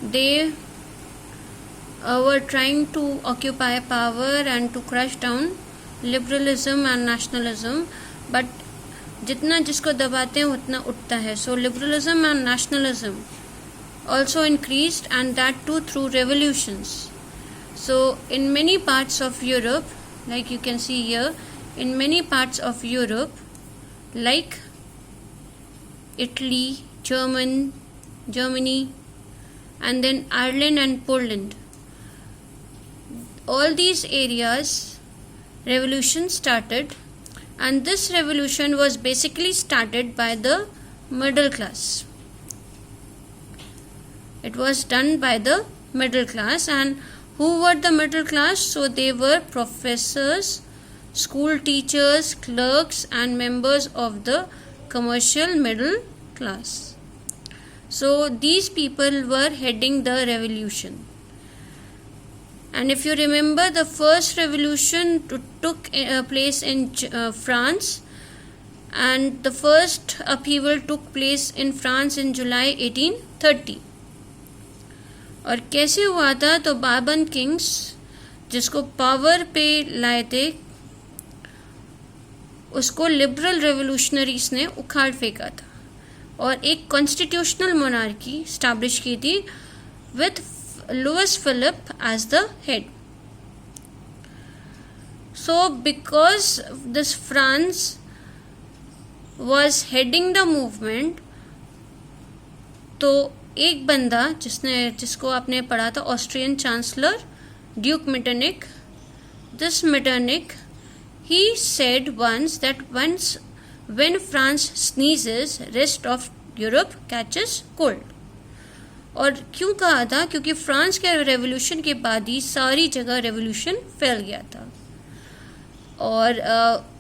they were trying to occupy power and to crush down liberalism and nationalism, but जितना जिसको दबाते हैं उतना उठता है. So liberalism and nationalism also increased, and that too through revolutions. So in many parts of Europe, like you can see here, in many parts of Europe, like Italy, Germany, and then Ireland and Poland, all these areas revolution started, and this revolution was basically started by the middle class. It was done by the middle class. And who were the middle class? So they were professors, school teachers, clerks, and members of the commercial middle class. So these people were heading the revolution. And if you remember, the first revolution took place in France, and the first upheaval took place in France in July 1830. और कैसे हुआ था? तो बाबन Kings, जिसको power पे लाए थे, उसको लिबरल रेवोल्यूशनरीज ने उखाड़ फेंका था और एक कॉन्स्टिट्यूशनल मोनार्की स्टैब्लिश की थी with Louis Philippe as the head. So because this France was heading the movement, तो एक बंदा जिसको आपने पढ़ा था, Austrian chancellor Duke Metternich, this Metternich, he said once that when France sneezes, rest of Europe catches cold. और क्यों कहा था? क्योंकि फ्रांस के रेवोल्यूशन के बाद ही सारी जगह रेवोल्यूशन फैल गया था. और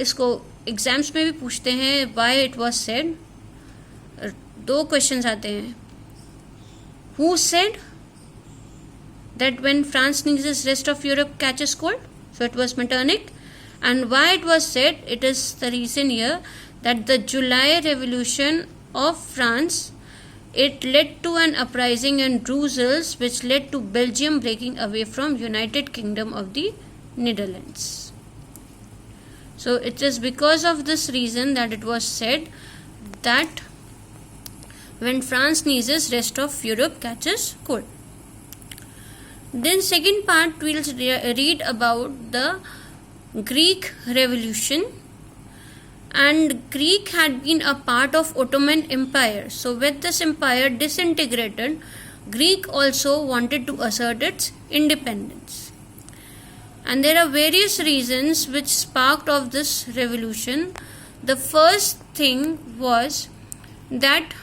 इसको एग्जाम्स में भी पूछते हैं, व्हाई इट वाज सेड. दो क्वेश्चंस आते हैं. Who said that when France sneezes rest of Europe catches cold? So it was Metternich. And why it was said? It is the reason here that the July revolution of France, it led to an uprising in Brussels, which led to Belgium breaking away from United Kingdom of the Netherlands. So it is because of this reason that it was said that when France sneezes, rest of Europe catches cold. Then second part, we'll read about the Greek Revolution. And Greek had been a part of Ottoman Empire. So when this empire disintegrated, Greek also wanted to assert its independence. And there are various reasons which sparked of this revolution. The first thing was that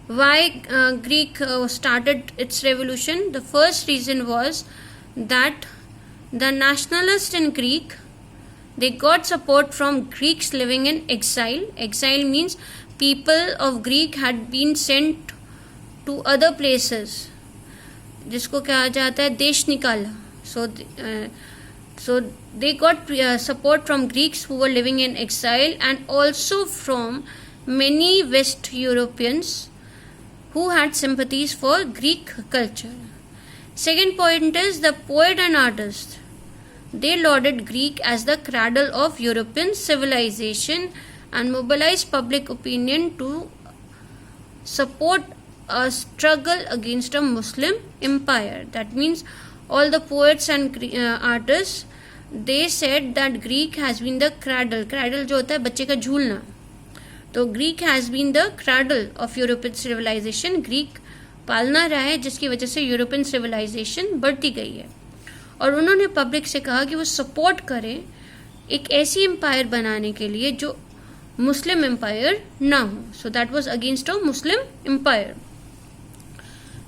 why Greek started its revolution. The first reason was that the nationalists in Greek, they got support from Greeks living in exile. Exile means people of Greek had been sent to other places, जिसको कहा जाता है देश निकाला. So they got support from Greeks who were living in exile, and also from many West Europeans who had sympathies for Greek culture. Second point is the poet and artist. They lauded Greek as the cradle of European civilization and mobilized public opinion to support a struggle against a Muslim empire. That means all the poets and artists, they said that Greek has been the cradle. Cradle जो होता है बच्चे का झूलना. तो Greek has been the cradle of European civilization. Greek पालना रहा है, जिसकी वजह से यूरोपियन सिविलाइजेशन बढ़ती गई है. और उन्होंने पब्लिक से कहा कि वो सपोर्ट करें एक ऐसी एम्पायर बनाने के लिए जो मुस्लिम एम्पायर ना हो. So that was against a Muslim empire.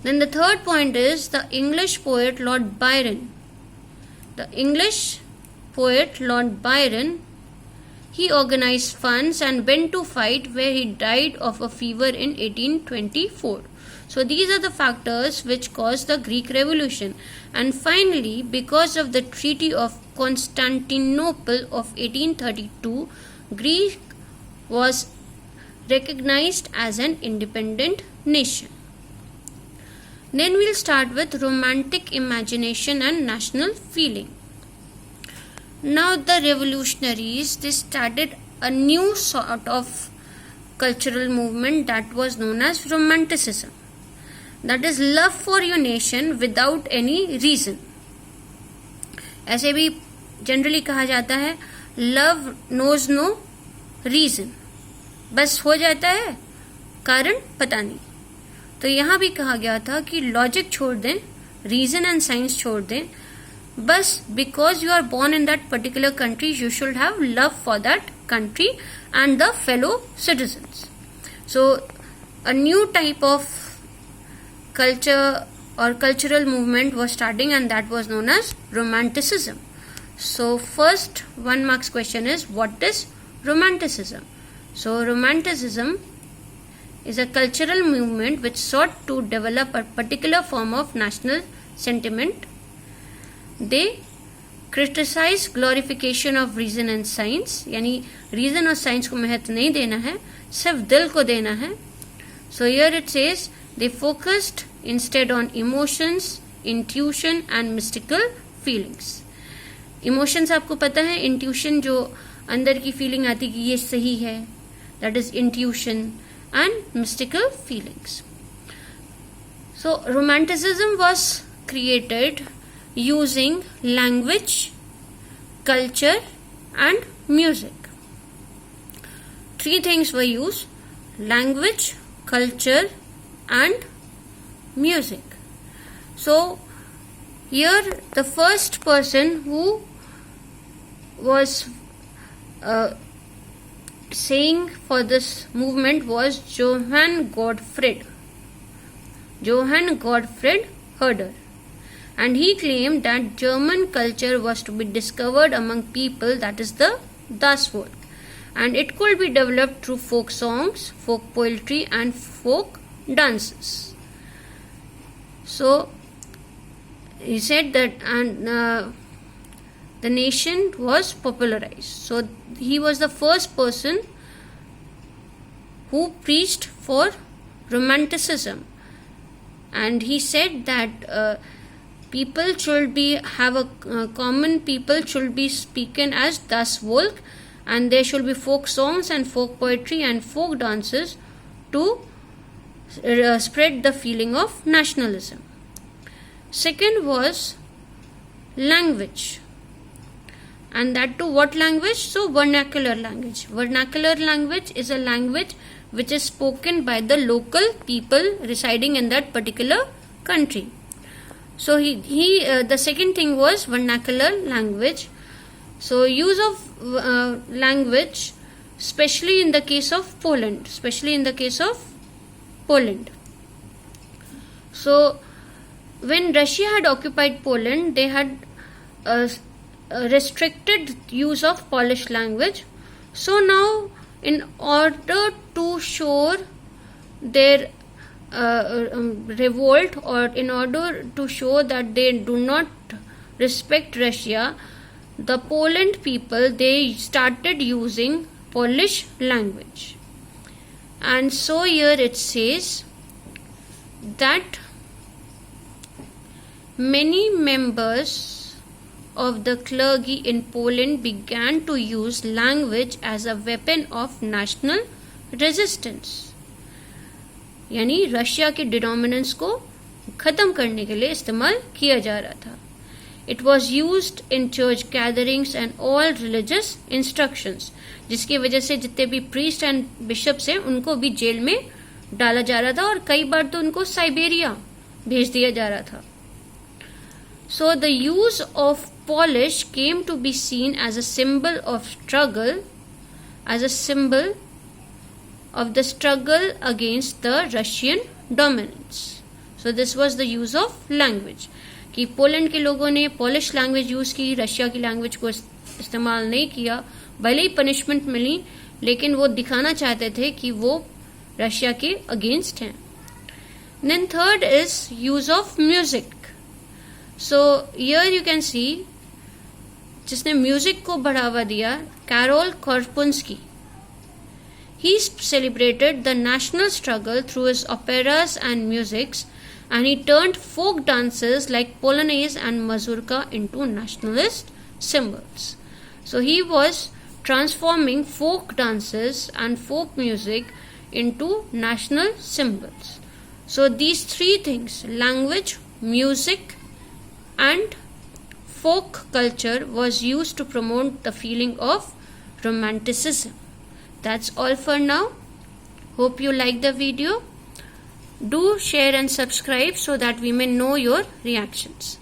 Then the third point is the English poet Lord Byron. The English poet Lord Byron, he organized funds and went to fight, where he died of a fever in 1824. So these are the factors which caused the Greek Revolution. And finally, because of the Treaty of Constantinople of 1832, Greece was recognized as an independent nation. Then we'll start with romantic imagination and national feeling. Now the revolutionaries, they started a new sort of cultural movement that was known as romanticism. That is love for your nation without any reason. ऐसे भी generally कहा जाता है love knows no reason, बस हो जाता है, कारण पता नहीं. तो यहाँ भी कहा गया था कि लॉजिक छोड़ दें, रीजन एंड साइंस छोड़ दें, बस because you are born in that particular country you should have love for that country and the fellow citizens. So a new type of culture or cultural movement was starting, and that was known as romanticism. So first 1 marks question is, what is romanticism? So romanticism is a cultural movement which sought to develop a particular form of national sentiment. They criticise glorification of reason and science, यानी reason और science को महत्व नहीं देना है, सिर्फ दिल को देना है. So here it says they focused instead on emotions, intuition and mystical feelings. Emotions आपको पता है, इंट्यूशन जो अंदर की फीलिंग आती कि ये सही है, that is intuition, and mystical feelings. So romanticism was created using language, culture and music. 3 things were used: language, culture and music. So here the first person who was saying for this movement was Johann Gottfried Herder. And he claimed that German culture was to be discovered among people, that is the Das Volk, and it could be developed through folk songs, folk poetry and folk dances. So he said that, and the nation was popularized. So he was the first person who preached for romanticism, and he said that people should have a common people should be speaking as Das Volk, and there should be folk songs and folk poetry and folk dances to spread the feeling of nationalism. Second was language, and that too what language? So vernacular language. Vernacular language is a language which is spoken by the local people residing in that particular country. So the second thing was vernacular language. So use of language, especially in the case of Poland. So when Russia had occupied Poland, they had restricted use of Polish language. So now, in order to show their revolt, or in order to show that they do not respect Russia, the Poland people, they started using Polish language. And so here it says that many members of the clergy in Poland began to use language as a weapon of national resistance. यानी Russia के डिनोमिनेंस को खत्म करने के लिए इस्तेमाल किया जा रहा था. It was used in church gatherings and all religious instructions, जिसकी वजह से जितने भी प्रीस्ट एंड बिशप्स हैं उनको भी जेल में डाला जा रहा था, और कई बार तो उनको साइबेरिया भेज दिया जा रहा था. So the use of Polish came to be seen as a symbol of struggle, as a symbol of the struggle against the Russian dominance. So this was the use of language. कि Poland के लोगों ने polish language use की, Russia की language को इस्तेमाल नहीं किया, भले ही पनिशमेंट मिली, लेकिन वो दिखाना चाहते थे कि वो रशिया के अगेंस्ट हैं. Then third is use of music. So here you can see जिसने म्यूजिक को बढ़ावा दिया, Karol Kurpinski. He celebrated the national struggle through his operas and musics, and he turned folk dances like Polonaise and Mazurka into nationalist symbols. So he was transforming folk dances and folk music into national symbols. So these three things, language, music, and folk culture, was used to promote the feeling of romanticism. That's all for now. Hope you like the video. Do share and subscribe so that we may know your reactions.